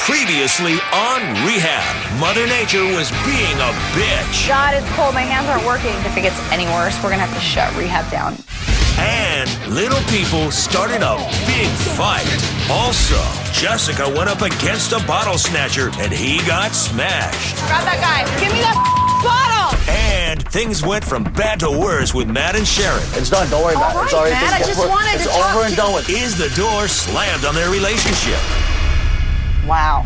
Previously on Rehab, Mother Nature was being a bitch. God, it's cold. My hands aren't working. If it gets any worse, we're gonna have to shut Rehab down. And little people started a big fight. Also, Jessica went up against a bottle snatcher and he got smashed. Grab that guy. Give me that bottle. And things went from bad to worse with Matt and Sharon. It's done. Don't worry about it. It's already Matt, I just wanted to talk over and done with. Is the door slammed on their relationship? Wow.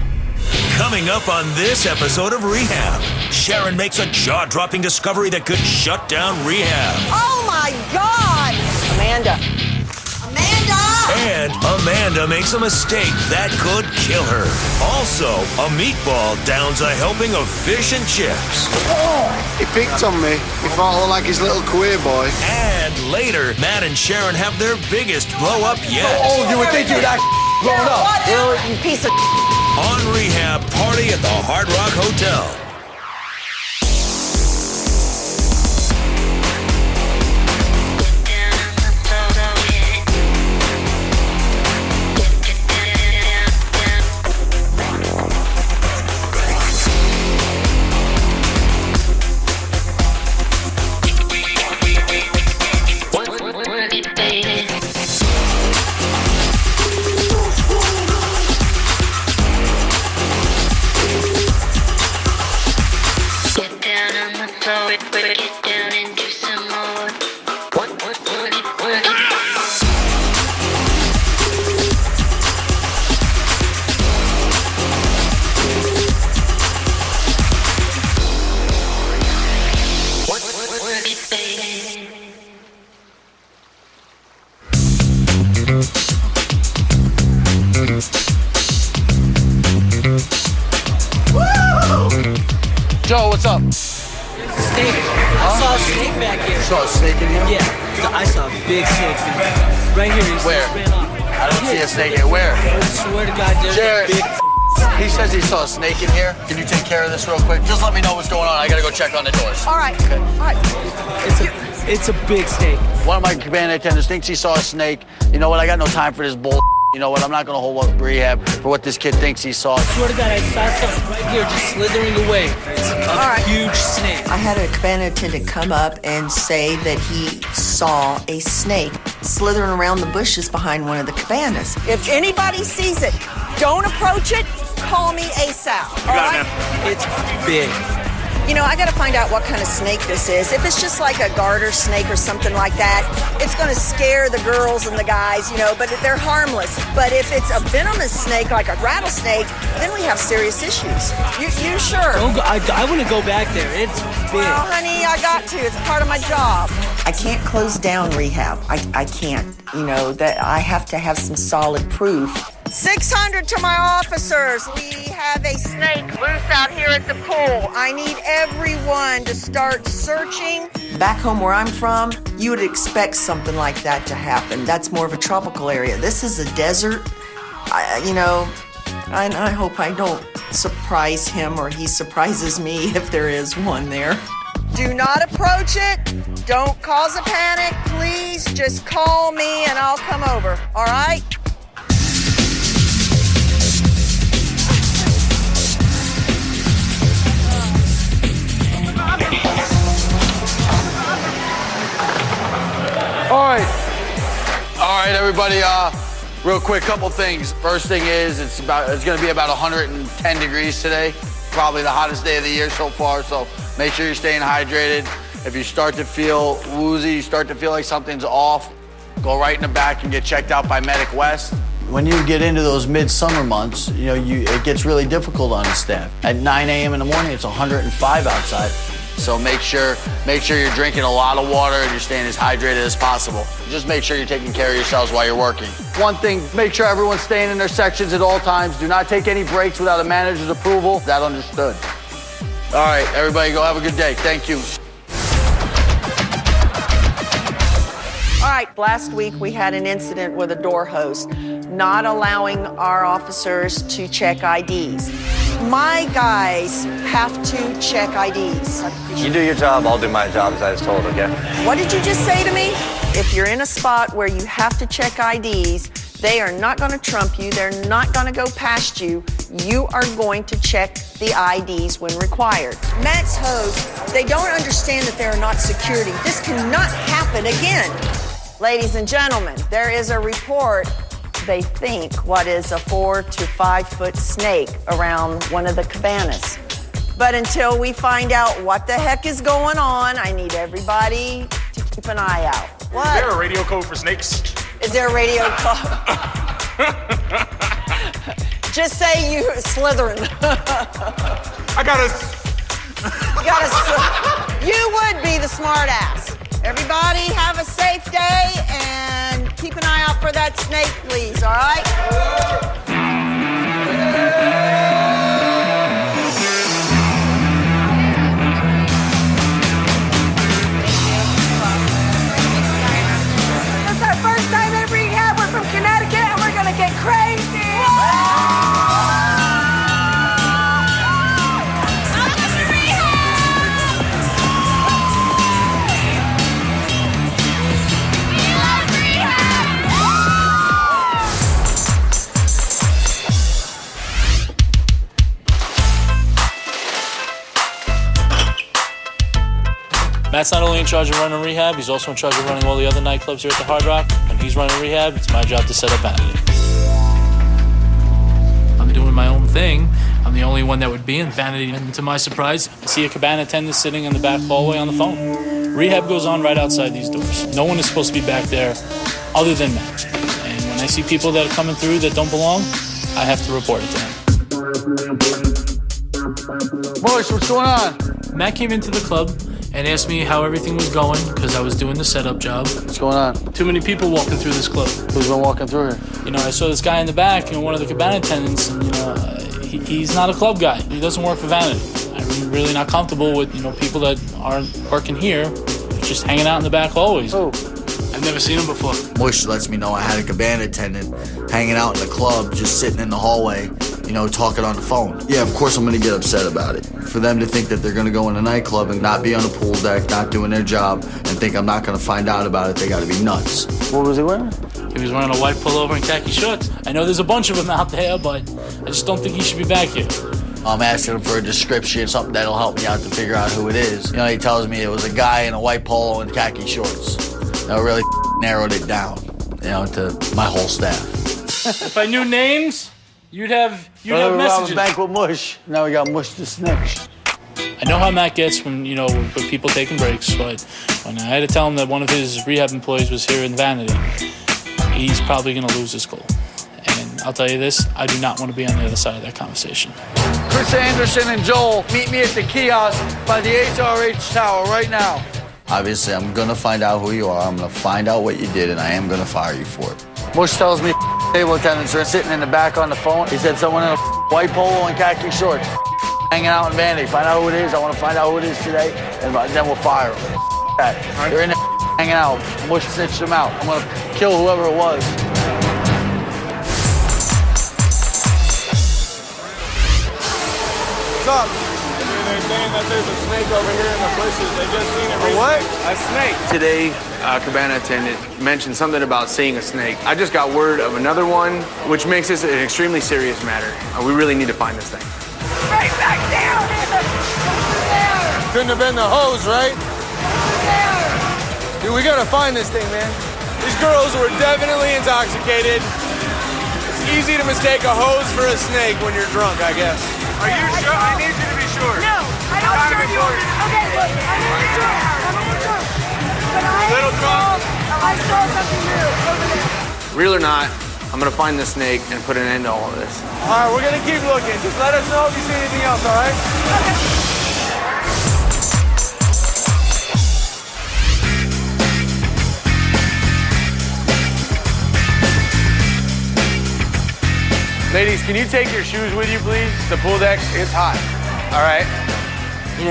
Coming up on this episode of Rehab, Sharon makes a jaw-dropping discovery that could shut down Rehab. Oh my God! Amanda. And Amanda makes a mistake that could kill her. Also, a meatball downs a helping of fish and chips. He picked on me. He thought I looked like his little queer boy. And later, Matt and Sharon have their biggest blow-up yet. Oh, you would think you'd act grown up. You piece of On Rehab, party at the Hard Rock Hotel. Joe, what's up? Snake. I saw a snake back here. You saw a snake in here? Yeah, I saw a big snake right here. He Where? ran off. I don't see a snake here. Where? I swear to God, there's Jared. a big. He says he saw a snake in here. Can you take care of this real quick? Just let me know what's going on. I gotta go check on the doors. All right. Okay. All right. It's a big snake. One of my cabana attendants thinks he saw a snake. You know what? I got no time for this bull. You know what? I'm not gonna hold up Rehab for what this kid thinks he saw. I swear to God, I saw something right here just slithering away. It's a huge snake. I had a cabana attendant come up and say that he saw a snake slithering around the bushes behind one of the cabanas. If anybody sees it, don't approach it. Call me ASAP. All right? It's big. You know, I got to find out what kind of snake this is. If it's just like a garter snake or something like that, it's going to scare the girls and the guys, you know, but they're harmless. But if it's a venomous snake, like a rattlesnake, then we have serious issues. You sure? Don't go, I want to go back there. It's big. Well, honey, I got to. It's part of my job. I can't close down Rehab. I can't. You know, that I have to have some solid proof. 600 to my officers. We have a snake loose out here at the pool. I need everyone to start searching. Back home where I'm from, you would expect something like that to happen. That's more of a tropical area. This is a desert. I hope I don't surprise him or he surprises me if there is one there. Do not approach it. Don't cause a panic. Please just call me and I'll come over. All right? All right, everybody. Real quick, couple things. First thing is, it's going to be about 110 degrees today. Probably the hottest day of the year so far. So make sure you're staying hydrated. If you start to feel woozy, you start to feel like something's off, go right in the back and get checked out by Medic West. When you get into those midsummer months, you know, it gets really difficult on the staff. At 9 a.m. in the morning, it's 105 outside. So make sure you're drinking a lot of water and you're staying as hydrated as possible. Just make sure you're taking care of yourselves while you're working. One thing, make sure everyone's staying in their sections at all times. Do not take any breaks without a manager's approval. That understood. All right, everybody go have a good day. Thank you. All right, last week we had an incident with a door host not allowing our officers to check IDs. My guys have to check IDs. You do your job, I'll do my job as I was told, okay? What did you just say to me? If you're in a spot where you have to check IDs, they are not going to trump you. They're not going to go past you. you are going to check the IDs when required. Matt's hose, they don't understand that they are not security. This cannot happen again. Ladies and gentlemen, there is a report. They think what is a 4 to 5 foot snake around one of the cabanas. But until we find out what the heck is going on, I need everybody to keep an eye out. What? Is there a radio code for snakes? Is there a radio code? Just say you Slytherin. You would be the smart ass. Everybody have a safe day and keep an eye out for that snake, please, all right? It's our first time at Rehab. We're from Connecticut and we're gonna get crazy. Matt's not only in charge of running Rehab, he's also in charge of running all the other nightclubs here at the Hard Rock. When he's running Rehab, it's my job to set up Vanity. I'm doing my own thing. I'm the only one that would be in Vanity, and to my surprise, I see a cabana attendant sitting in the back hallway on the phone. Rehab goes on right outside these doors. No one is supposed to be back there other than Matt. And when I see people that are coming through that don't belong, I have to report it to him. Boys, what's going on? Matt came into the club and asked me how everything was going because I was doing the setup job. What's going on? Too many people walking through this club. Who's been walking through here? You know, I saw this guy in the back, one of the cabana attendants, and, he's not a club guy. He doesn't work for Vanity. I'm really not comfortable with, people that aren't working here, just hanging out in the back hallways. Oh. I've never seen him before. Mush lets me know I had a cabana attendant hanging out in the club, just sitting in the hallway, talking on the phone. Yeah, of course I'm gonna get upset about it. For them to think that they're gonna go in a nightclub and not be on a pool deck, not doing their job, and think I'm not gonna find out about it, they gotta be nuts. What was he wearing? He was wearing a white pullover and khaki shorts. I know there's a bunch of them out there, but I just don't think he should be back here. I'm asking him for a description, something that'll help me out to figure out who it is. He tells me it was a guy in a white polo and khaki shorts. That really narrowed it down, to my whole staff. If I knew names, you'd have messages. Back with Mush. Now we got Mush the Snitch. I know how Matt gets when, with people taking breaks, but when I had to tell him that one of his rehab employees was here in Vanity, he's probably going to lose his cool. And I'll tell you this, I do not want to be on the other side of that conversation. Chris Anderson and Joel, meet me at the kiosk by the HRH Tower right now. Obviously, I'm gonna find out who you are, I'm gonna find out what you did, and I am gonna fire you for it. Mush tells me table attendants are sitting in the back on the phone. He said someone in a white polo and khaki shorts hanging out in Vanity. Find out who it is. I want to find out who it is today, and then we'll fire them. They're in there hanging out. Mush snitched them out. I'm gonna kill whoever it was. What's up? They're saying that there's a snake over here in the bushes. They just seen it recently. What? A snake. Today, cabana attendant mentioned something about seeing a snake. I just got word of another one, which makes this an extremely serious matter. We really need to find this thing. Right back down! There! Couldn't have been the hose, right? There! Dude, we gotta find this thing, man. These girls were definitely intoxicated. It's easy to mistake a hose for a snake when you're drunk, I guess. Are you sure? I need you to be sure. No, I don't sure you want to. Okay, look, I'm a little drunk. I'm a little drunk. But I saw something new over there. Real or not, I'm gonna find the snake and put an end to all of this. All right, we're gonna keep looking. Just let us know if you see anything else, all right? Okay. Ladies, can you take your shoes with you, please? The pool deck, it's hot. All right?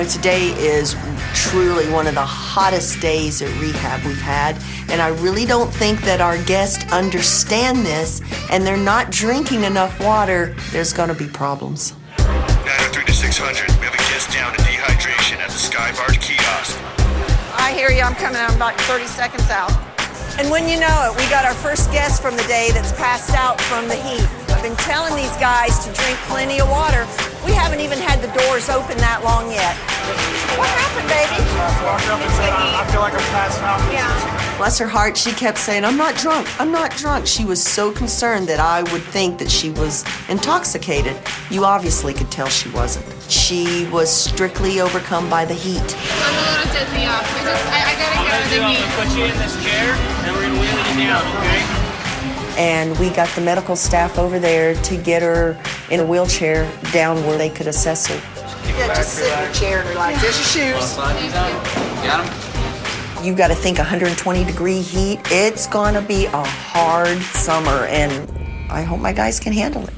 Today is truly one of the hottest days at Rehab we've had, and I really don't think that our guests understand this, and they're not drinking enough water. There's gonna be problems. 903 to 600, we have a guest down to dehydration at the Sky Bar kiosk. I hear you, I'm coming out, I'm about 30 seconds out. And when you know it, we got our first guest from the day that's passed out from the heat. been telling these guys to drink plenty of water. We haven't even had the doors open that long yet. What happened, baby? I walked up and said, I feel like I'm passed out. Yeah. Bless her heart, she kept saying, I'm not drunk, I'm not drunk. She was so concerned that I would think that she was intoxicated. You obviously could tell she wasn't. She was strictly overcome by the heat. I'm a little dizzy, yeah. I gotta get out of the heat. I'm gonna put you in this chair, and we're gonna wheel you down, okay? And we got the medical staff over there to get her in a wheelchair down where they could assess her. Yeah, just sit in your chair and relax. There's your shoes. Got him? You got to think 120-degree heat. It's gonna be a hard summer, and I hope my guys can handle it.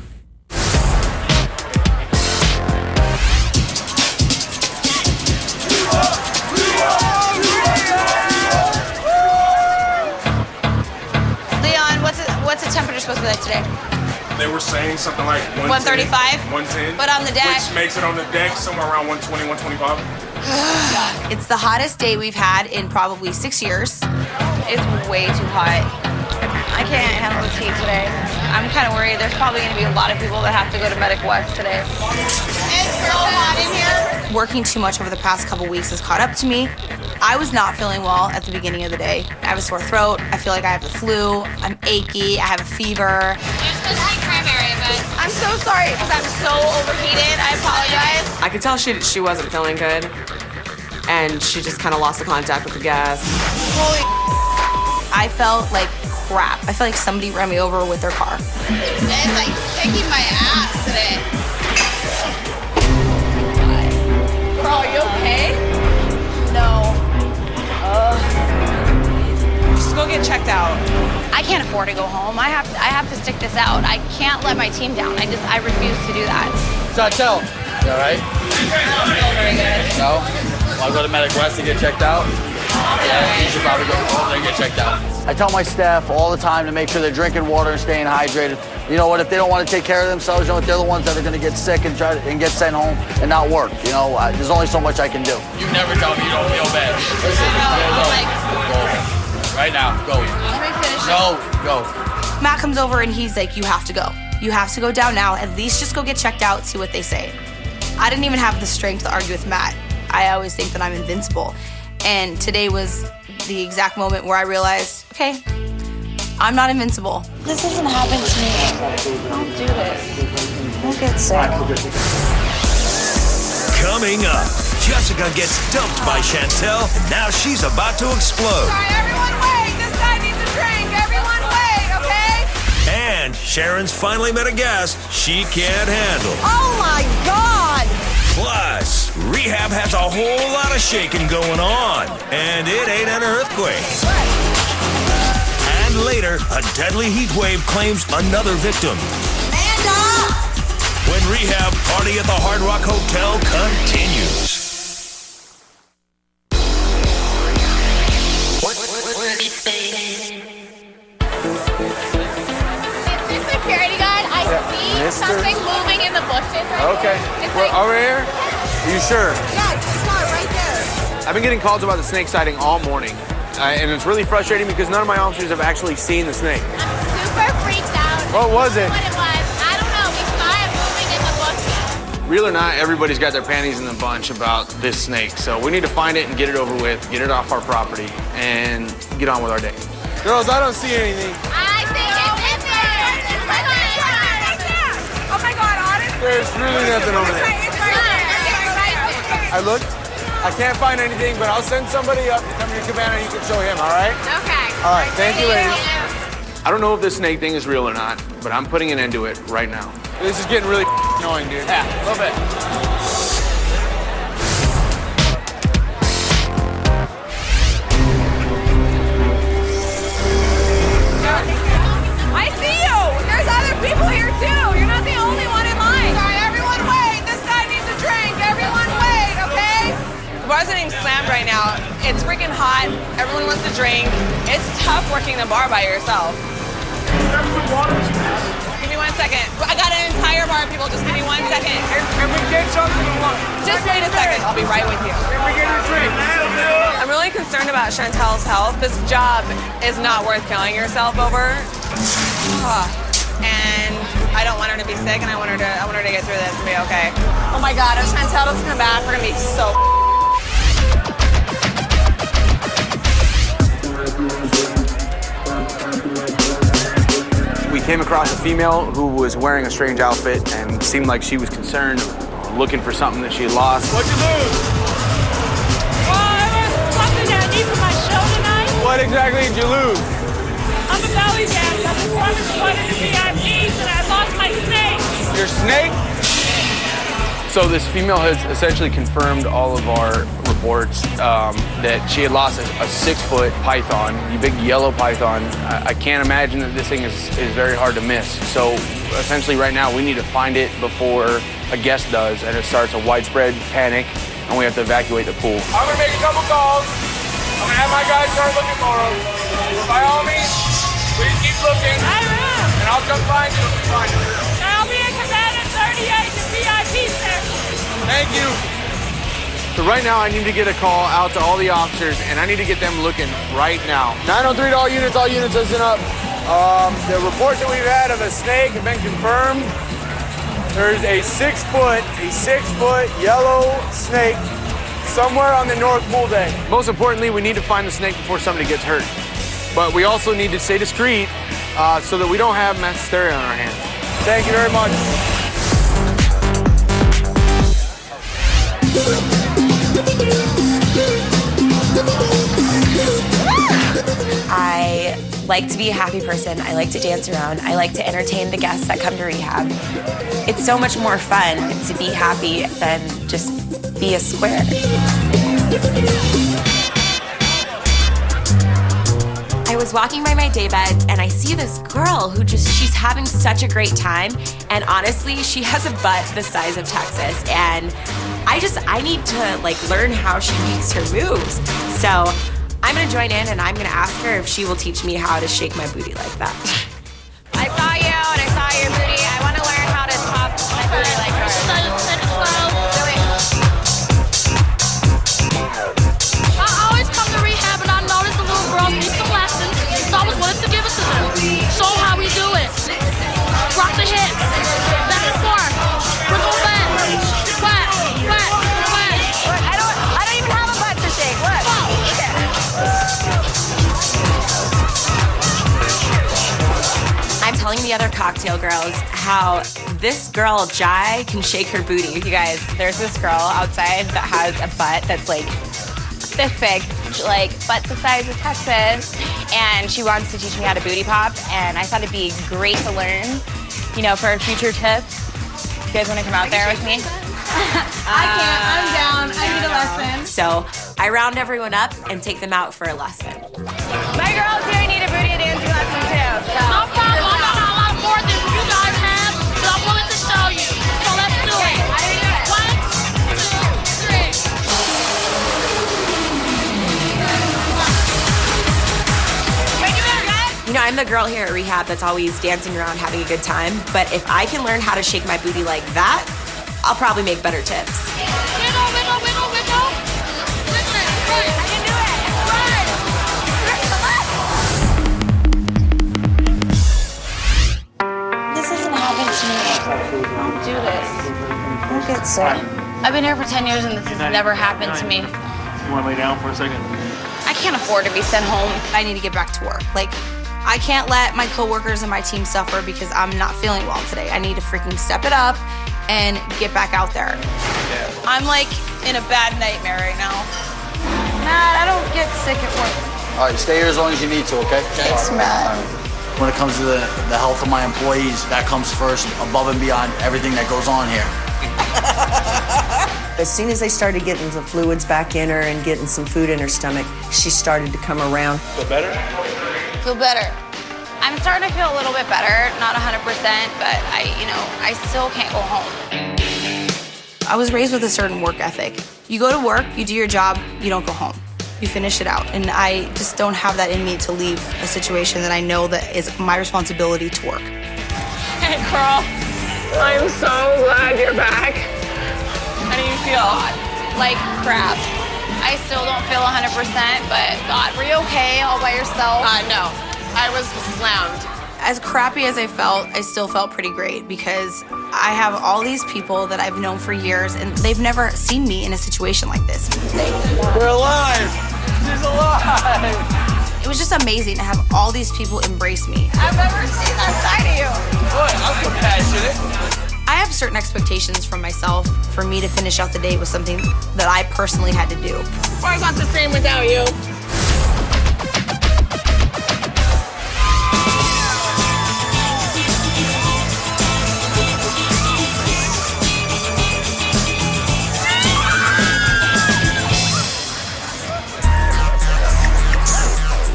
Leon, what's the temperature supposed to be like today? They were saying something like 135? 110. But on the deck? Which makes it on the deck somewhere around 120, 125. It's the hottest day we've had in probably 6 years. It's way too hot. I can't handle this heat today. I'm kind of worried. There's probably going to be a lot of people that have to go to Medic West today. It's so hot in here. Working too much over the past couple weeks has caught up to me. I was not feeling well at the beginning of the day. I have a sore throat. I feel like I have the flu. I'm achy. I have a fever. You're supposed to be cranberry, but I'm so sorry because I'm so overheated. I apologize. I could tell she wasn't feeling good, and she just kind of lost the contact with the gas. Holy I felt like crap. I felt like somebody ran me over with their car. It's like kicking my ass today. Girl, are you okay? No. Just go get checked out. I can't afford to go home. I have to stick this out. I can't let my team down. I refuse to do that. Chantel, you all right? I don't feel very good. No? Want to go to Medic West to get checked out? Yeah, you should probably go over there and get checked out. I tell my staff all the time to make sure they're drinking water and staying hydrated. You know what, if they don't want to take care of themselves, you know what, they're the ones that are going to get sick and get sent home and not work. You know, there's only so much I can do. You never tell me you don't feel bad. Listen, go. Right now, go. Let me finish. No, go. Matt comes over and he's like, you have to go. You have to go down now. At least just go get checked out, see what they say. I didn't even have the strength to argue with Matt. I always think that I'm invincible. And today was the exact moment where I realized, okay, I'm not invincible. This doesn't happen to me. Don't do this. Don't get sick. Coming up, Jessica gets dumped by Chantel, and now she's about to explode. Sorry, everyone wait. This guy needs a drink. Everyone wait, okay? And Sharon's finally met a guest she can't handle. Oh my God! Plus, Rehab has a whole lot of shaking going on, and it ain't an earthquake. And later, a deadly heat wave claims another victim. Amanda! When Rehab Party at the Hard Rock Hotel continues. Security guard, I see something moving in the bushes. Okay. We're over here? Are you sure? Yeah, it's not right there. I've been getting calls about the snake sighting all morning. And it's really frustrating because none of my officers have actually seen the snake. I'm super freaked out. What was it? What it was. I don't know. We saw it moving in the bushes. Real or not, everybody's got their panties in the bunch about this snake. So we need to find it and get it over with, get it off our property, and get on with our day. Girls, I don't see anything. I think it's in there. It's right there. Oh my God, honestly. There's really nothing over there. It's right there. I looked. I can't find anything, but I'll send somebody up to come to your cabana and you can show him, all right? Okay. All right, thank you, ladies. I don't know if this snake thing is real or not, but I'm putting an end to it right now. This is getting really annoying, dude. Yeah, a little bit. I see you. There's other people here too. You're not the only one in line. Sorry, everyone wait. This guy needs a drink. Everyone wait, okay? The bar's getting slammed right now. It's freaking hot. Everyone wants to drink. It's tough working the bar by yourself. Give me 1 second. I got an entire bar of people. Just give me 1 second. Can we get something to look? Just wait a second. I'll be right with you. Can we get a drink? I'm really concerned about Chantel's health. This job is not worth killing yourself over. And I don't want her to be sick, and I want her to get through this and be okay. Oh my God, if Chantel's coming back, we're gonna be so. We came across a female who was wearing a strange outfit and seemed like she was concerned, looking for something that she had lost. What'd you lose? Something that I need for my show tonight. What exactly did you lose? I'm a belly dance. I'm performing for one of the VIPs, and I lost my snake. Your snake? So this female has essentially confirmed all of our reports that she had lost a 6-foot python, a big yellow python. I can't imagine that this thing is very hard to miss. So essentially right now we need to find it before a guest does, and it starts a widespread panic, and we have to evacuate the pool. I'm gonna make a couple calls. I'm gonna have my guys start looking for them. By all means, please keep looking. I will. And I'll come find you if we find it. I'll be in Cabana 38, the VIP section. Thank you. So right now I need to get a call out to all the officers, and I need to get them looking right now. 903 to all units listen up. The reports that we've had of a snake have been confirmed. There's a 6-foot yellow snake somewhere on the north pool deck. Most importantly, we need to find the snake before somebody gets hurt. But we also need to stay discreet so that we don't have mass hysteria on our hands. Thank you very much. I like to be a happy person. I like to dance around. I like to entertain the guests that come to rehab. It's so much more fun to be happy than just be a square. I was walking by my daybed and I see this girl who she's having such a great time. And honestly, she has a butt the size of Texas. And I need to learn how she makes her moves. So I'm gonna join in and I'm gonna ask her if she will teach me how to shake my booty like that. I saw you and I saw your booty. I want to learn how to pop my booty like yours. I always come to rehab and I notice the little girls need some lessons, so I was wanted to give it to them. Show them how we do it. Rock the hips, back and forth, wiggle back, whack, whack, whack. I don't even have a butt to shake. Look. I'm telling the other cocktail girls how this girl, Jai, can shake her booty. You guys, there's this girl outside that has a butt that's this big, butt the size of Texas, and she wants to teach me how to booty pop, and I thought it'd be great to learn, for future tips. You guys want to come out there with me? I can't. I'm down. I need a lesson. So I round everyone up and take them out for a lesson. My girls here need a booty dancing lesson too. So. No problem. I got a lot more than you guys have, so I'm willing to show you. So let's do it. How do we do it? 1, 2, 3. I'm the girl here at rehab that's always dancing around having a good time, but if I can learn how to shake my booty like that, I'll probably make better tips. Wiggle, wiggle, wiggle, wiggle. Wiggle it. Right. I can do it. Right. This doesn't happen to me. Don't do this. Don't get sick. I've been here for 10 years and this has never happened to me. You want to lay down for a second? I can't afford to be sent home. I need to get back to work. I can't let my coworkers and my team suffer because I'm not feeling well today. I need to freaking step it up and get back out there. I'm in a bad nightmare right now. Matt, I don't get sick at work. All right, stay here as long as you need to, okay? Thanks, Matt. When it comes to the health of my employees, that comes first, above and beyond everything that goes on here. As soon as they started getting the fluids back in her and getting some food in her stomach, she started to come around. Feel better? Feel better. I'm starting to feel a little bit better, not 100%, but I still can't go home. I was raised with a certain work ethic. You go to work, you do your job, you don't go home. You finish it out. And I just don't have that in me to leave a situation that I know that is my responsibility to work. Hey, Carl. I'm so glad you're back. How do you feel? Like crap. I still don't feel 100%, but God, were you okay all by yourself? No. I was slammed. As crappy as I felt, I still felt pretty great because I have all these people that I've known for years and they've never seen me in a situation like this. We're alive! She's alive! It was just amazing to have all these people embrace me. I've never seen that side of you. What? I'm compassionate. I have certain expectations from myself. For me to finish out the day was something that I personally had to do. Bar's not the same without you.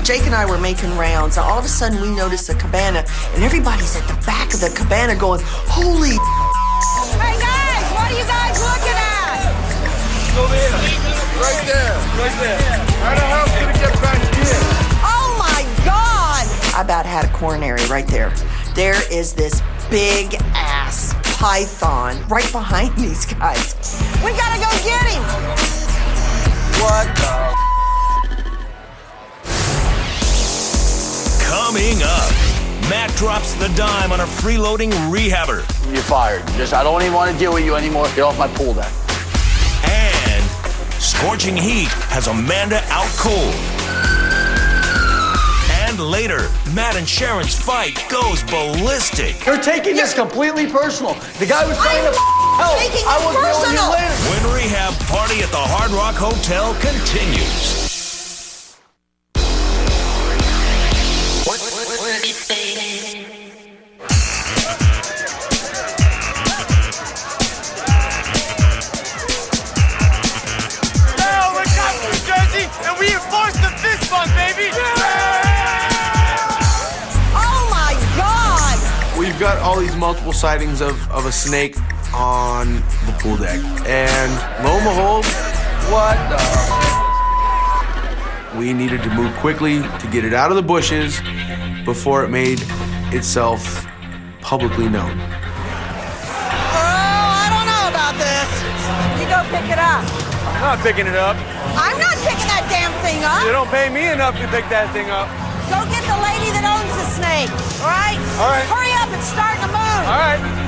Jake and I were making rounds, and all of a sudden we noticed a cabana, and everybody's at the back of the cabana going, holy Hey guys, what are you guys looking at? Go there. Right there. Right there. How the hell did it get back here? Oh my God! I about had a coronary right there. There is this big ass python right behind these guys. We gotta go get him! What the? Coming up, Matt drops the dime on a freeloading rehabber. You're fired. I don't even want to deal with you anymore. Get off my pool deck. And scorching heat has Amanda out cold. And later, Matt and Sharon's fight goes ballistic. You're taking this completely personal. The guy was trying to help. I was dealing with you later. When Rehab party at the Hard Rock Hotel continues. And we enforce the fist bump, baby! Oh my God! We've got all these multiple sightings of a snake on the pool deck. And lo and behold, what the? We needed to move quickly to get it out of the bushes before it made itself publicly known. Oh, I don't know about this. You go pick it up. I'm not picking it up. I'm not picking that damn thing up. You don't pay me enough to pick that thing up. Go get the lady that owns the snake, all right? All right. Hurry up, it's starting to move. All right. No.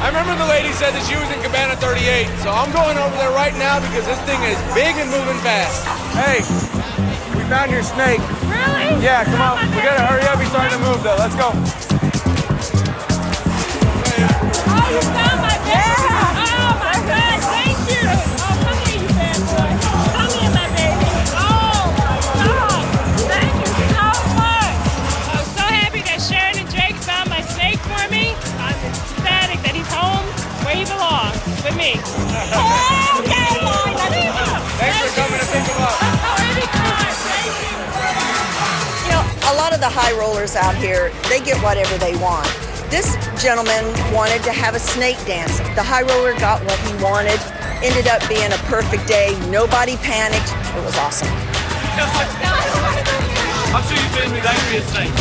I remember the lady said that she was in Cabana 38, so I'm going over there right now because this thing is big and moving fast. Hey, we found your snake. Really? Yeah, come on. We gotta hurry up. He's starting to move, though. Let's go. Oh, you found my baby? Yeah. Oh, my God, thank you. Oh, come here, you bad boy. Come here, my baby. Oh, my God. Thank you so much. I'm so happy that Sharon and Jake found my snake for me. I'm ecstatic that he's home where he belongs, with me. Okay, fine. Thanks for coming to pick him up. Oh, anytime. Thank you. You know, a lot of the high rollers out here, they get whatever they want. This gentleman wanted to have a snake dance. The high roller got what he wanted. Ended up being a perfect day. Nobody panicked. It was awesome. I'm sure you've been like to be a snake.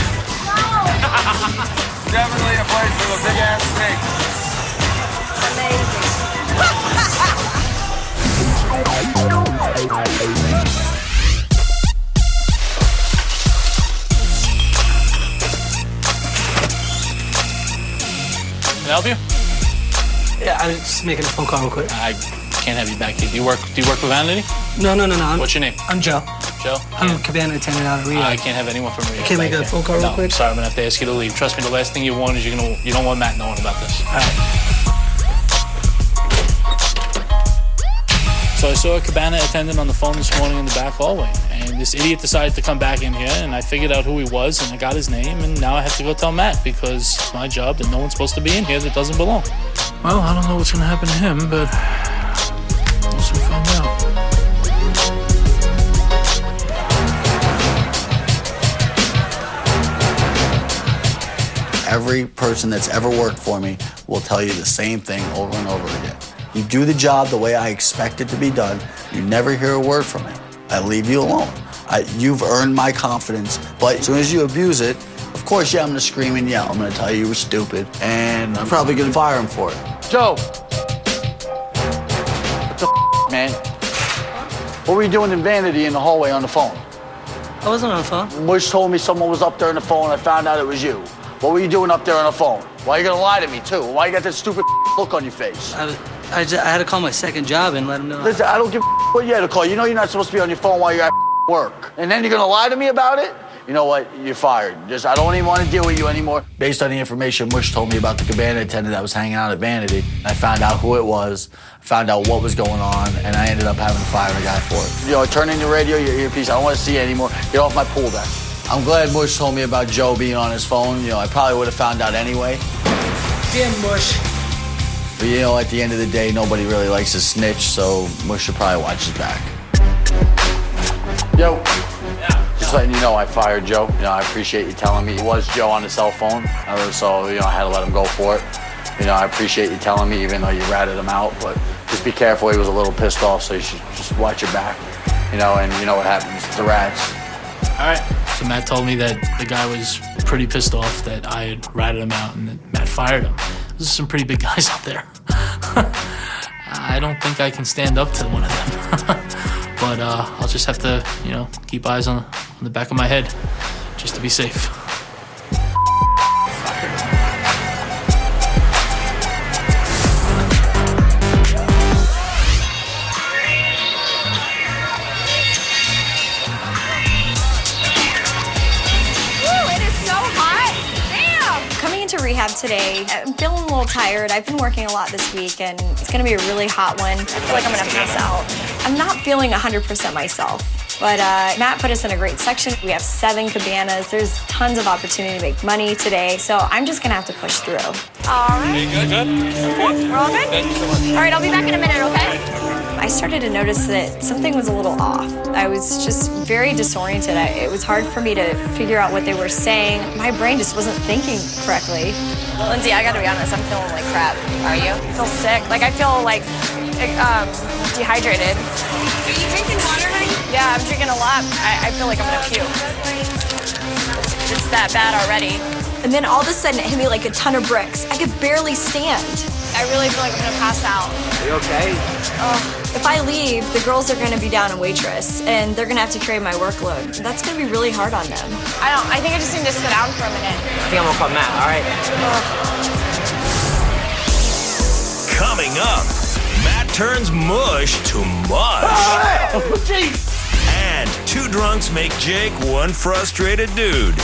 Definitely a place for a big ass snake. Can I help you? Yeah, I was just making a phone call real quick. I can't have you back here. Do you work with Vanity? No. What's your name? I'm Joe. Joe? I'm a cabana attendant out of Rehab. I can't have anyone from Rehab. Can I make a phone call real quick? Sorry, I'm gonna have to ask you to leave. Trust me, the last thing you want is you don't want Matt knowing about this. All right. So I saw a cabana attendant on the phone this morning in the back hallway, and this idiot decided to come back in here, and I figured out who he was, and I got his name, and now I have to go tell Matt because it's my job that no one's supposed to be in here that doesn't belong. Well, I don't know what's gonna happen to him, but we'll soon find out. Every person that's ever worked for me will tell you the same thing over and over again. You do the job the way I expect it to be done. You never hear a word from me. I leave you alone. You've earned my confidence, but as soon as you abuse it, of course, yeah, I'm gonna scream and yell. I'm gonna tell you were stupid, and I'm probably gonna fire him for it. Joe! What the man? What were you doing in Vanity in the hallway on the phone? I wasn't on the phone. Mush told me someone was up there on the phone. I found out it was you. What were you doing up there on the phone? Why are you gonna lie to me too? Why you got that stupid look on your face? I had to call my second job and let him know. Listen, I don't give a what you had to call. You know you're not supposed to be on your phone while you're at work. And then you're gonna lie to me about it? You know what? You're fired. I don't even want to deal with you anymore. Based on the information Mush told me about the cabana attendant that was hanging out at Vanity, I found out who it was, found out what was going on, and I ended up having to fire a guy for it. You know, turn in your radio, your earpiece. I don't want to see you anymore. Get off my pool deck. I'm glad Mush told me about Joe being on his phone. You know, I probably would have found out anyway. Damn, Mush. But you know, at the end of the day, nobody really likes to snitch, so Mush should probably watch his back. Yo. Just letting you know I fired Joe. You know, I appreciate you telling me it was Joe on the cell phone. So, you know, I had to let him go for it. You know, I appreciate you telling me even though you ratted him out, but just be careful. He was a little pissed off, so you should just watch your back. You know, and you know what happens. It's the rats. All right. So Matt told me that the guy was pretty pissed off that I had ratted him out and that Matt fired him. There's some pretty big guys out there. I don't think I can stand up to one of them. But I'll just have to, you know, keep eyes on the back of my head just to be safe. Rehab today. I'm feeling a little tired. I've been working a lot this week and it's gonna be a really hot one. I feel like I'm gonna pass out. I'm not feeling 100% myself, but Matt put us in a great section. We have 7 cabanas. There's tons of opportunity to make money today, so I'm just gonna have to push through. All right. Good. We're all good? Thank you so much. All right, I'll be back in a minute, okay? I started to notice that something was a little off. I was just very disoriented. It was hard for me to figure out what they were saying. My brain just wasn't thinking correctly. Lindsay, I gotta be honest, I'm feeling like crap. Are you? I feel sick. Like, I feel like dehydrated. Are you drinking water, honey? Yeah, I'm drinking a lot. I feel like I'm gonna puke. It's that bad already. And then all of a sudden it hit me like a ton of bricks. I could barely stand. I really feel like I'm gonna pass out. Are you okay? If I leave, the girls are gonna be down a waitress and they're gonna have to carry my workload. That's gonna be really hard on them. I think I just need to sit down for a minute. I think I'm gonna call Matt, all right? Coming up, Matt turns mush to mush. And 2 drunks make Jake one frustrated dude.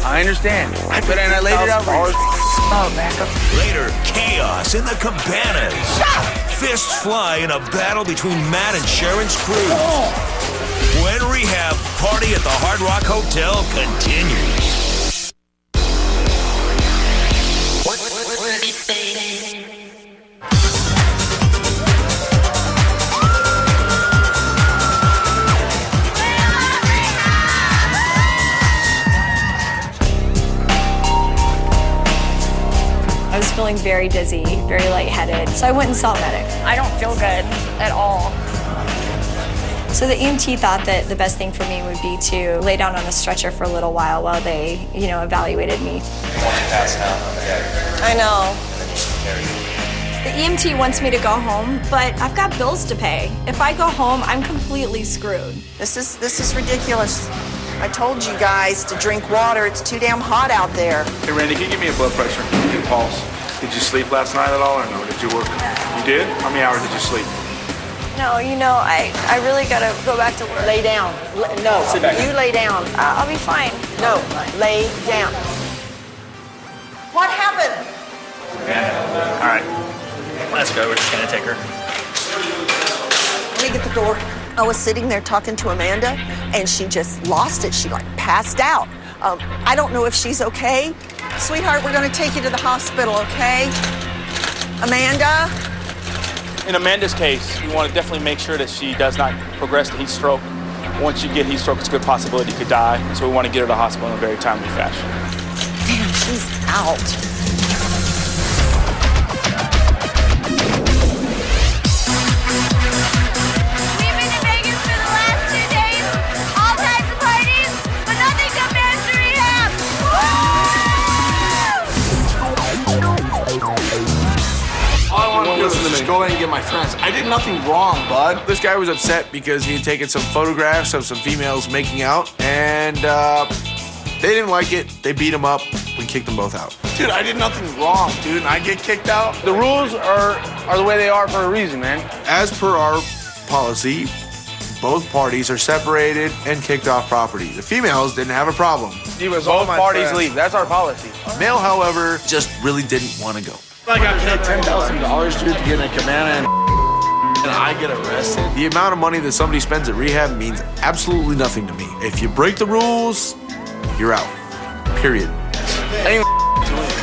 I understand. But I laid it out for you. Oh, man. Later, chaos in the cabanas. Fists fly in a battle between Matt and Sharon's crew. When Rehab Party at the Hard Rock Hotel continues. I was feeling very dizzy, very lightheaded, so I went and saw a medic. I don't feel good at all. So the EMT thought that the best thing for me would be to lay down on a stretcher for a little while they, evaluated me. I know. The EMT wants me to go home, but I've got bills to pay. If I go home, I'm completely screwed. This is ridiculous. I told you guys to drink water. It's too damn hot out there. Hey, Randy, can you give me a blood pressure and pulse? Did you sleep last night at all, or no? Did you work? You did? How many hours did you sleep? No, I really gotta go back to work. Lay down. No, you lay down. I'll be fine. No, lay down. What happened? Yeah. All right. Let's go. We're just gonna take her. Let me get the door. I was sitting there talking to Amanda, and she just lost it. She passed out. I don't know if she's okay. Sweetheart, we're gonna take you to the hospital, okay? Amanda? In Amanda's case, you want to definitely make sure that she does not progress to heat stroke. Once you get heat stroke, it's a good possibility you could die. So we want to get her to the hospital in a very timely fashion. Damn, she's out. All I Just go ahead and get my friends. I did nothing wrong, bud. This guy was upset because he had taken some photographs of some females making out, and they didn't like it. They beat him up. We kicked them both out. Dude, I did nothing wrong, dude. And I get kicked out. The rules are the way they are for a reason, man. As per our policy, both parties are separated and kicked off property. The females didn't have a problem. Both parties leave. That's our policy. Male, however, just really didn't want to go. I got paid $10,000, dude, to get in a cabana and I get arrested. The amount of money that somebody spends at rehab means absolutely nothing to me. If you break the rules, you're out. Period.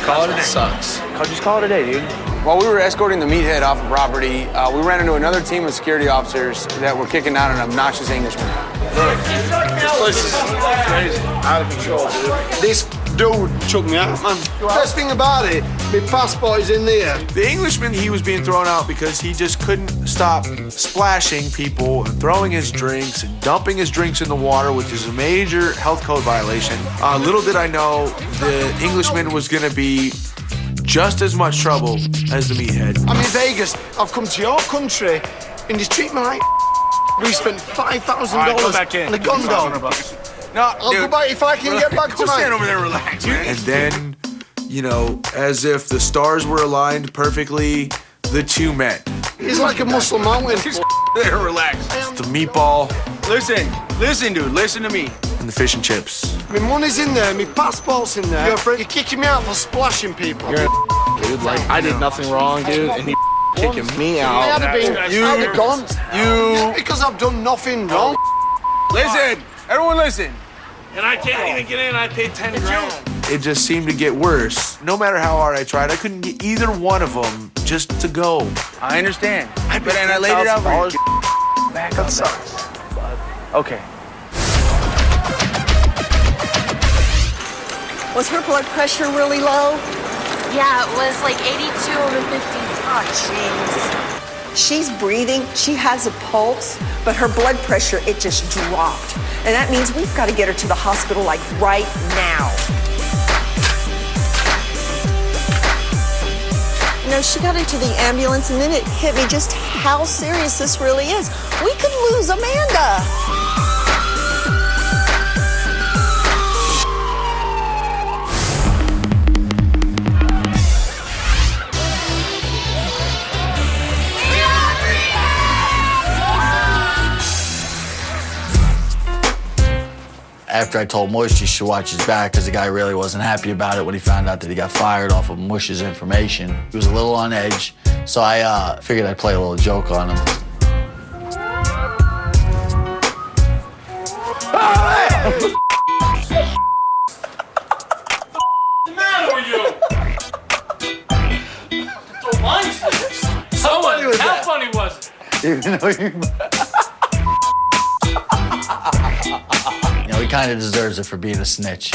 Call it a day. Sucks. Just call it a day, dude. While we were escorting the meathead off of property, we ran into another team of security officers that were kicking out an obnoxious Englishman. This place is crazy. Out of control, dude. This dude took me out, man. Best thing about it, my passport is in there. The Englishman, he was being thrown out because he just couldn't stop splashing people and throwing his drinks and dumping his drinks in the water, which is a major health code violation. Little did I know the Englishman was going to be just as much trouble as the meathead. I'm in Vegas. I've come to your country and you treat me like we spent $5,000 on a condom. No, I'll go back if I can get back to my... stand over there and relax, man. And then, you know, as if the stars were aligned perfectly, the two met. He's like a muscle mountain. There, relax. The meatball Listen, dude, listen to me. and the fish and chips. My money's in there, my passport's in there. You're kicking me out for splashing people. You're dude, like, I did nothing wrong, dude, and he kicking me out. I haven't been... Because I've done nothing wrong. Listen, everyone listen. And I can't even get in, I paid 10 grand. It just seemed to get worse. No matter how hard I tried, I couldn't get either one of them just to go. I understand. I laid it out for you. Back up. That sucks. Okay. Was her blood pressure really low? Yeah, it was like 82 over 50. Oh, jeez. She's breathing, she has a pulse, but her blood pressure, it just dropped. And that means we've got to get her to the hospital, like, right now. You know, she got into the ambulance, and then it hit me just how serious this really is. We could lose Amanda. After I told Mush he should watch his back because the guy really wasn't happy about it when he found out that he got fired off of Mush's information. He was a little on edge, so I figured I'd play a little joke on him. What's the matter with you? So mine's how funny was it? Even though you know, he kind of deserves it for being a snitch.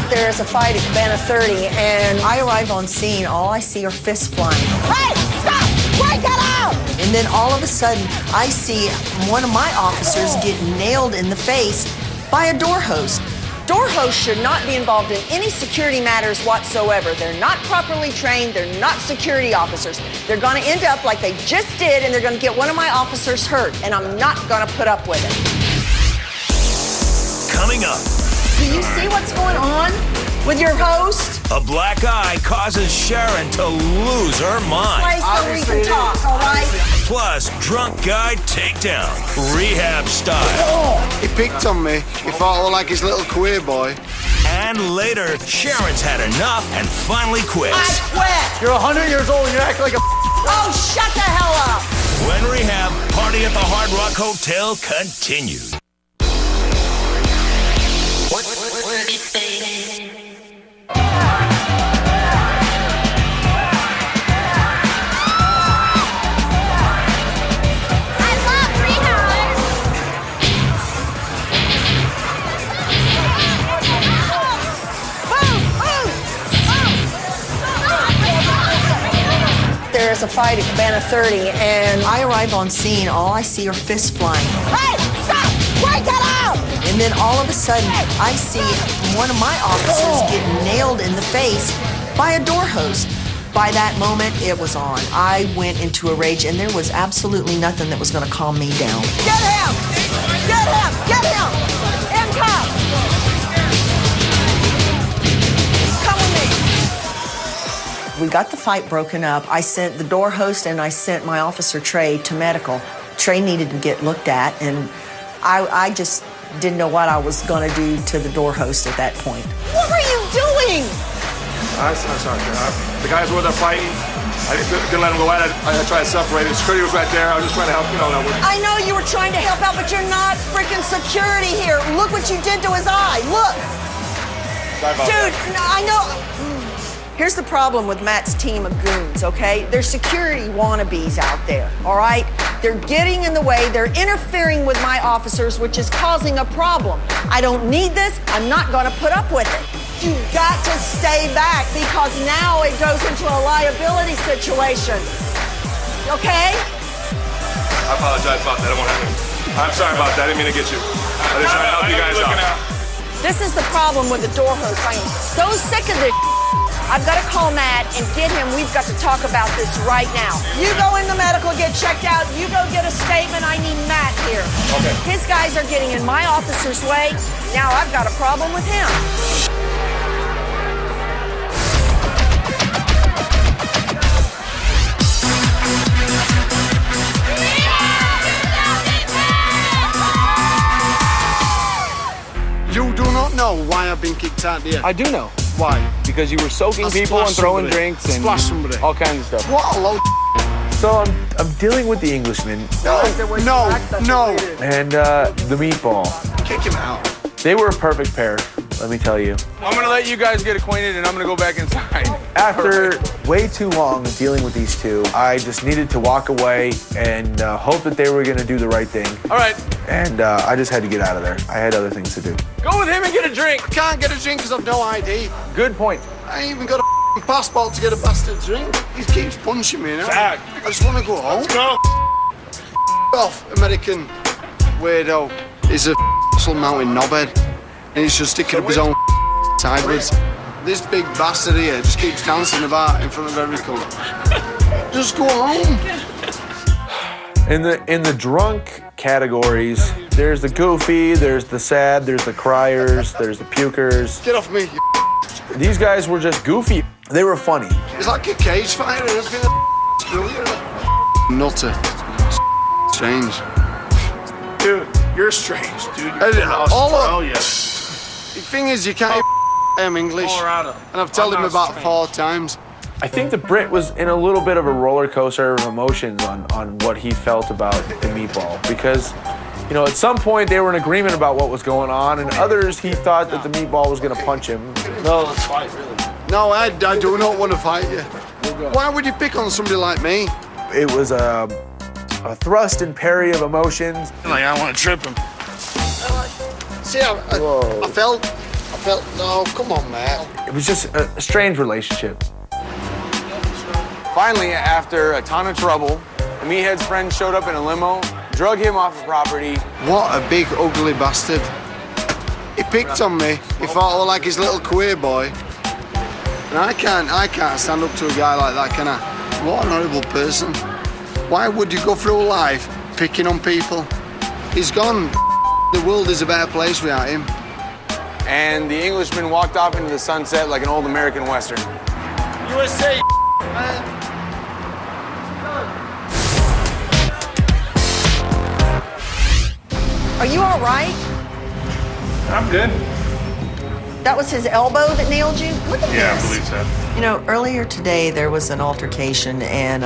There's a fight at Cabana 30, and I arrive on scene. All I see are fists flying. Hey, stop! Break that out! And then all of a sudden, I see one of my officers get nailed in the face by a door host. Door hosts should not be involved in any security matters whatsoever. They're not properly trained. They're not security officers. They're going to end up like they just did, and they're going to get one of my officers hurt, and I'm not going to put up with it. Coming up. Do you see what's going on with your host? A black eye causes Sharon to lose her mind. Play so we can talk, all right? Plus, drunk guy takedown, rehab style. Oh, he picked on me. He thought I was like his little queer boy. And later, Sharon's had enough and finally quits. I quit. You're 100 years old and you act like a... Oh, shut the hell up. When Rehab Party at the Hard Rock Hotel continues. There's has a fight at Cabana 30, and I arrive on scene. All I see are fists flying. Hey, stop! Break that out! And then all of a sudden, I see one of my officers get nailed in the face by a door host. By that moment, it was on. I went into a rage, and there was absolutely nothing that was going to calm me down. Get him! Get him! Get him! In cuffs! Come with me. We got the fight broken up. I sent the door host and I sent my officer, Trey, to medical. Trey needed to get looked at, and I just didn't know what I was going to do to the door host at that point. What were you doing? I'm sorry. The guys were there fighting. I didn't let them go at it. I tried to separate it. Security was right there. I was just trying to help. I know you were trying to help out, but you're not freaking security here. Look what you did to his eye. Look. Dude, I know. Here's the problem with Matt's team of goons, okay? There's security wannabes out there, all right? They're getting in the way. They're interfering with my officers, which is causing a problem. I don't need this. I'm not going to put up with it. You got to stay back because now it goes into a liability situation. Okay? I apologize about that. I won't happen. I'm sorry about that. I didn't mean to get you. I just trying to help you guys out. This is the problem with the door host. I am so sick of this. I've got to call Matt and get him. We've got to talk about this right now. You go in the medical, get checked out. You go get a statement. I need Matt here. Okay. His guys are getting in my officer's way. Now I've got a problem with him. You do not know why I've been kicked out here. I do know. Why? Because you were soaking I people and splashed throwing somebody. drinks and Splashed somebody. all kinds of stuff. What a load. So I'm dealing with the Englishman No. and the meatball. Kick him out. They were a perfect pair, let me tell you. I'm gonna let you guys get acquainted and I'm gonna go back inside. After way too long of dealing with these two, I just needed to walk away and hope that they were gonna do the right thing. All right. And I just had to get out of there. I had other things to do. Go with him and get a drink. I can't get a drink because I've no ID. Good point. I ain't even got a passport to get a bastard drink. He keeps punching me now. Fact. I just want to go home. Let's go. Off, American weirdo. He's a muscle mountain knobhead. And he's just sticking up his own sideways. This big bastard here just keeps dancing about in front of everyone. Just go home. In the drunk categories, there's the goofy, there's the sad, there's the criers, there's the pukers. Get off me, you. These guys were just goofy. They were funny. It's like a cage fight. It's been a nutter. Strange. Dude, you're strange, dude. Australia. The thing is, you can't. I am English. Colorado. And I've told him about strange. 4 times. I think the Brit was in a little bit of a roller coaster of emotions on what he felt about the meatball because, you know, at some point they were in agreement about what was going on, and others he thought that the meatball was going to punch him. No, let's fight, really. No, I do not want to fight you. Why would you pick on somebody like me? It was a thrust and parry of emotions. Like, I want to trip him. See, I felt, no, come on, man. It was just a strange relationship. Finally, after a ton of trouble, the meathead's friend showed up in a limo, drug him off the property. What a big, ugly bastard. He picked on me. He thought I was like his little queer boy. And I can't stand up to a guy like that, can I? What an horrible person. Why would you go through life picking on people? He's gone. The world is a better place without him. And the Englishman walked off into the sunset like an old American Western. USA, Are you all right? I'm good. That was his elbow that nailed you? Look at Yeah, I this. believe so. You know, earlier today there was an altercation and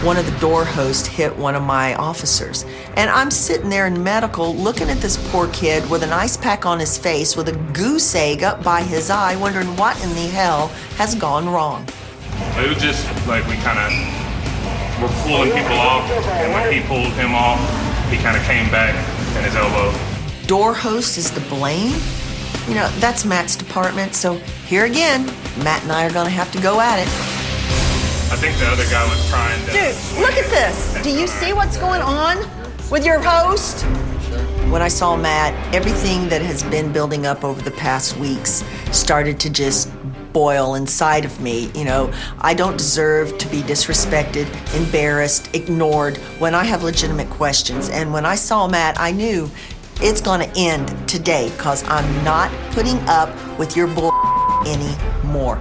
one of the door hosts hit one of my officers. And I'm sitting there in medical looking at this poor kid with an ice pack on his face with a goose egg up by his eye, wondering what in the hell has gone wrong. It was just like we kind of were pulling people off, and when he pulled him off, he kind of came back and his elbow. Door host is to blame? You know, that's Matt's department, so here again, Matt and I are gonna have to go at it. I think the other guy was trying to... Dude, look at this. Do you see what's going on with your host? When I saw Matt, everything that has been building up over the past weeks started to just boil inside of me. You know, I don't deserve to be disrespected, embarrassed, ignored when I have legitimate questions. And when I saw Matt, I knew it's gonna end today because I'm not putting up with your bull anymore.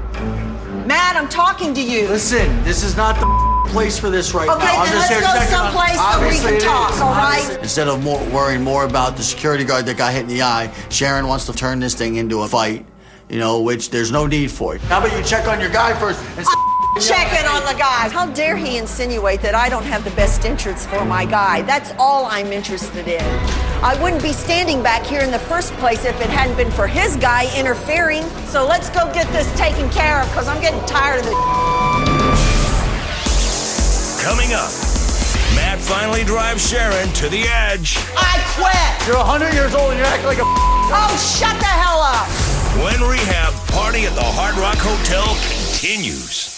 Matt, I'm talking to you. Listen, this is not the place for this right now. Okay, I'm then just let's here go checking on- someplace so we Obviously can it talk, is. all right? Obviously. Instead of worrying more about the security guard that got hit in the eye, Sharon wants to turn this thing into a fight, you know, which there's no need for it. How about you check on your guy first and Checking on the guy. How dare he insinuate that I don't have the best interests for my guy? That's all I'm interested in. I wouldn't be standing back here in the first place if it hadn't been for his guy interfering. So let's go get this taken care of because I'm getting tired of this. Coming up, Matt finally drives Sharon to the edge. I quit. You're 100 years old and you're acting like a... Oh, shut the hell up. When Rehab Party at the Hard Rock Hotel continues.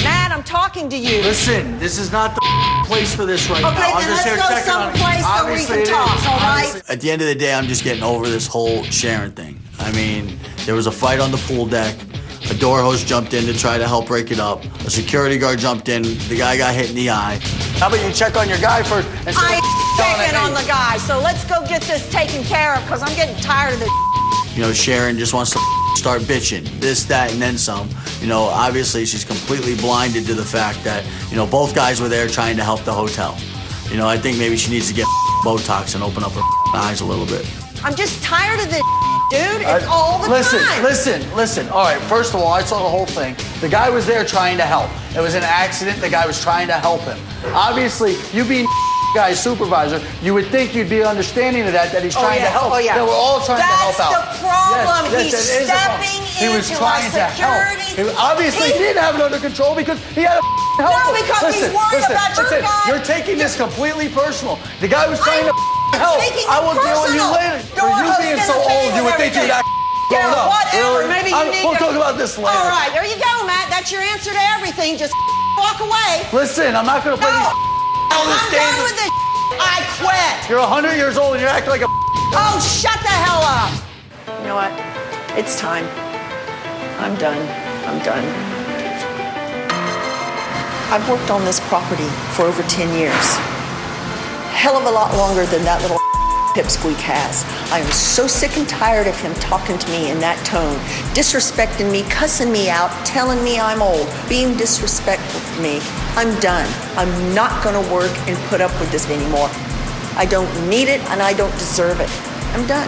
Matt, I'm talking to you. Listen, this is not the place for this right now. Okay, I'm then just here let's go checking on it. someplace so we Obviously can it talk, is. all right? Obviously. At the end of the day, I'm just getting over this whole Sharon thing. I mean, there was a fight on the pool deck. A door host jumped in to try to help break it up. A security guard jumped in. The guy got hit in the eye. How about you check on your guy first? I'm checking on the guy, so let's go get this taken care of because I'm getting tired of this. You know, Sharon just wants to start bitching. This, that, and then some. You know, obviously she's completely blinded to the fact that, you know, both guys were there trying to help the hotel. You know, I think maybe she needs to get Botox and open up her eyes a little bit. I'm just tired of this, dude. It's all the time. Listen. All right, first of all, I saw the whole thing. The guy was there trying to help. It was an accident. The guy was trying to help him. Obviously, you being guy's supervisor, you would think you'd be understanding of that he's trying to help. Oh, yeah. That we're all trying to help out. That's the problem. Yes, He's that is the problem. stepping He was into trying our to help. security. Obviously, he didn't have it under control because he had to help No, him. because he's worried about your guy. You're taking this completely personal. The guy was trying to help. taking I will it deal with you personal. later. Door For you host being is so a thing old, you would with think you'd everything. act Yeah, grown up. whatever. Really? Maybe you need We'll to... talk about this later. All right, there you go, Matt. That's your answer to everything. Just walk away. Listen, I'm not going to play these I'm done with this. I quit. You're 100 years old and you're acting like a... Oh, shut the hell up. You know what? It's time. I'm done. I've worked on this property for over 10 years. Hell of a lot longer than that little pipsqueak has. I am so sick and tired of him talking to me in that tone, disrespecting me, cussing me out, telling me I'm old, being disrespectful to me. I'm done. I'm not gonna work and put up with this anymore. I don't need it and I don't deserve it. I'm done.